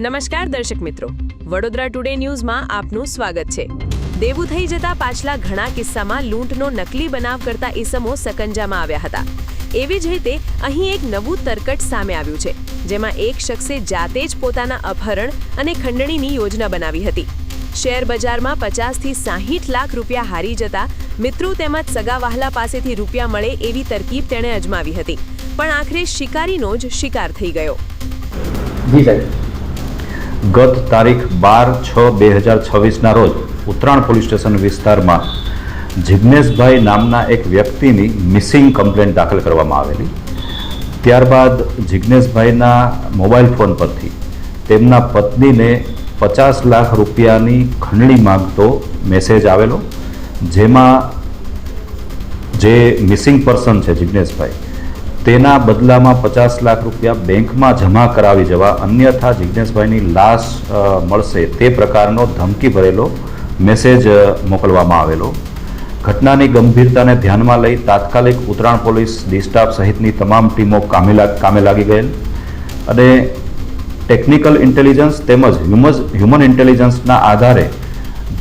નમસ્કાર દર્શક મિત્રો, વડોદરા ટુડે ન્યૂઝમાં આપનું સ્વાગત છે। દેવું થઈ જતા પાછલા ઘણા કિસ્સામાં લૂંટનો નકલી બનાવ કરતા ઈસમો સકંજામાં આવ્યા હતા। એવી જ રીતે અહીં એક નવું તરકટ સામે આવ્યું છે, જેમાં એક શખ્સે જાતે જ પોતાના અપહરણ અને ખંડણીની યોજના બનાવી હતી। શેર બજારમાં 50 થી 60 લાખ રૂપિયા હારી જતા મિત્રો તેમજ સગા વહાલા પાસેથી રૂપિયા મળે એવી તરકીબ તેણે અજમાવી હતી, પણ આખરે શિકારીનો જ શિકાર થઈ ગયો। ગત તારીખ 12/6/2026ના રોજ ઉત્તરાણ પોલીસ સ્ટેશન વિસ્તારમાં જિગ્નેશભાઈ નામના એક વ્યક્તિની મિસિંગ કમ્પ્લેન્ટ દાખલ કરવામાં આવેલી। ત્યારબાદ જિગ્નેશભાઈના મોબાઈલ ફોન પરથી તેમના પત્નીને 50 લાખ રૂપિયાની ખંડણી માંગતો મેસેજ આવેલો, જેમાં જે મિસિંગ પર્સન છે જિગ્નેશભાઈ, તેના બદલામાં 50 લાખ રૂપિયા બેંકમાં જમા કરાવી જવા, અન્યથા જિગ્નેશભાઈની લાશ મળશે તે પ્રકારનો ધમકી ભરેલો મેસેજ મોકલવામાં આવેલો। ઘટનાની ગંભીરતાને ધ્યાનમાં લઈ તાત્કાલિક ઉત્તરાણ પોલીસ ડી સ્ટાફ સહિતની તમામ ટીમો કામે લાગી ગયેલ અને ટેકનિકલ ઇન્ટેલિજન્સ તેમજ હ્યુમન ઇન્ટેલિજન્સના આધારે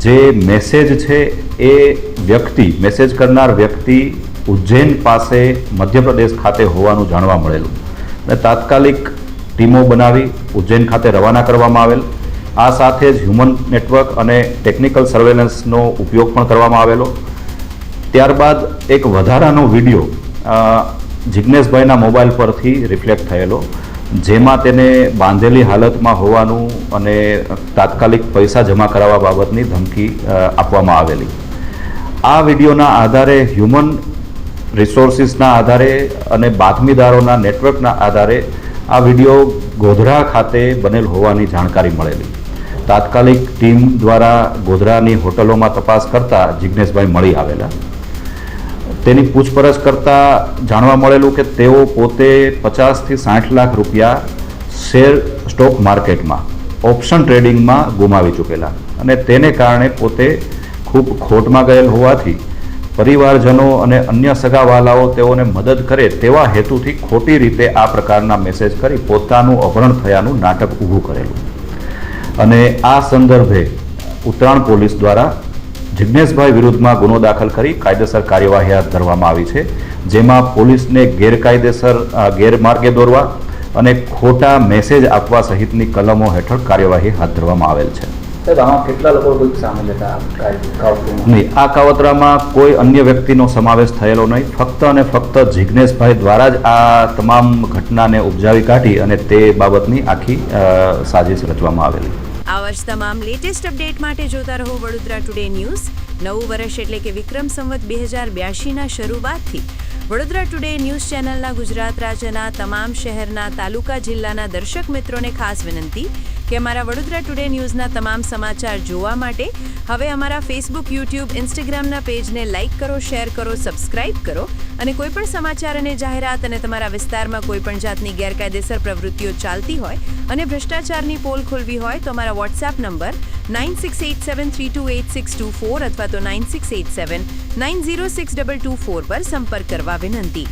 જે મેસેજ છે એ મેસેજ કરનાર વ્યક્તિ ઉજ્જૈન પાસે મધ્યપ્રદેશ ખાતે હોવાનું જાણવા મળેલું અને તાત્કાલિક ટીમો બનાવી ઉજ્જૈન ખાતે રવાના કરવામાં આવેલ। આ સાથે જ હ્યુમન નેટવર્ક અને ટેકનિકલ સર્વેલન્સનો ઉપયોગ પણ કરવામાં આવેલો। ત્યારબાદ એક વધારાનો વિડીયો જિગ્નેશભાઈના મોબાઈલ પરથી રિફ્લેક્ટ થયેલો, જેમાં તેને બાંધેલી હાલતમાં હોવાનું અને તાત્કાલિક પૈસા જમા કરાવવા બાબતની ધમકી આપવામાં આવેલી। આ વિડીયોના આધારે હ્યુમન રિસોર્સિસના આધારે અને બાતમીદારોના નેટવર્કના આધારે આ વિડીયો ગોધરા ખાતે બનેલ હોવાની જાણકારી મળેલી। તાત્કાલિક ટીમ દ્વારા ગોધરાની હોટલોમાં તપાસ કરતા જિગ્નેશભાઈ મળી આવેલા। તેની પૂછપરછ કરતાં જાણવા મળેલું કે તેઓ પોતે 50 થી 60 લાખ રૂપિયા સ્ટોક માર્કેટમાં ઓપ્શન ટ્રેડિંગમાં ગુમાવી ચૂકેલા અને તેને કારણે પોતે ખૂબ ખોટમાં ગયેલ હોવાથી પરિવારજનો અને અન્ય સગાવાલાઓ તેઓને મદદ કરે તેવા હેતુથી ખોટી રીતે આ પ્રકારના મેસેજ કરી પોતાનું અપહરણ થયાનું નાટક ઊભું કરેલું અને આ સંદર્ભે ઉત્તરાણ પોલીસ દ્વારા જિગ્નેશભાઈ વિરુદ્ધમાં ગુનો દાખલ કરી કાયદેસર કાર્યવાહી હાથ ધરવામાં આવી છે, જેમાં પોલીસને ગેરમાર્ગે દોરવા અને ખોટા મેસેજ આપવા સહિતની કલમો હેઠળ કાર્યવાહી હાથ ધરવામાં આવેલ છે। નહીં, આ કાવતરામાં કોઈ અન્ય વ્યક્તિનો સમાવેશ થયેલો નહીં, ફક્ત અને ફક્ત જિગ્નેશભાઈ દ્વારા જ આ તમામ ઘટનાને ઉપજાવી કાઢી અને તે બાબતની આખી સાજિશ રચવામાં આવેલી। આવા જ તમામ લેટેસ્ટ અપડેટ માટે જોતા રહો વડોદરા ટુડે ન્યૂઝ। નવું વર્ષ એટલે કે વિક્રમ સંવત 2082ના શરૂઆતથી વડોદરા ટુડે ન્યૂઝ ચેનલના ગુજરાત રાજ્યના તમામ શહેરના, તાલુકા, જિલ્લાના દર્શક મિત્રોને ખાસ વિનંતી કે અમારા વડોદરા ટુડે ન્યૂઝના તમામ સમાચાર જોવા માટે હવે અમારા ફેસબુક, યુટ્યુબ, ઇન્સ્ટાગ્રામના પેજને લાઇક કરો, શેર કરો, સબસ્ક્રાઇબ કરો અને કોઈપણ સમાચાર અને જાહેરાત અને તમારા વિસ્તારમાં કોઈપણ જાતની ગેરકાયદેસર પ્રવૃત્તિઓ ચાલતી હોય અને ભ્રષ્ટાચારની પોલ ખોલવી હોય તો અમારા વોટ્સએપ નંબર 9687328624 અથવા તો 9687906224 પર સંપર્ક કરવા વિનંતી।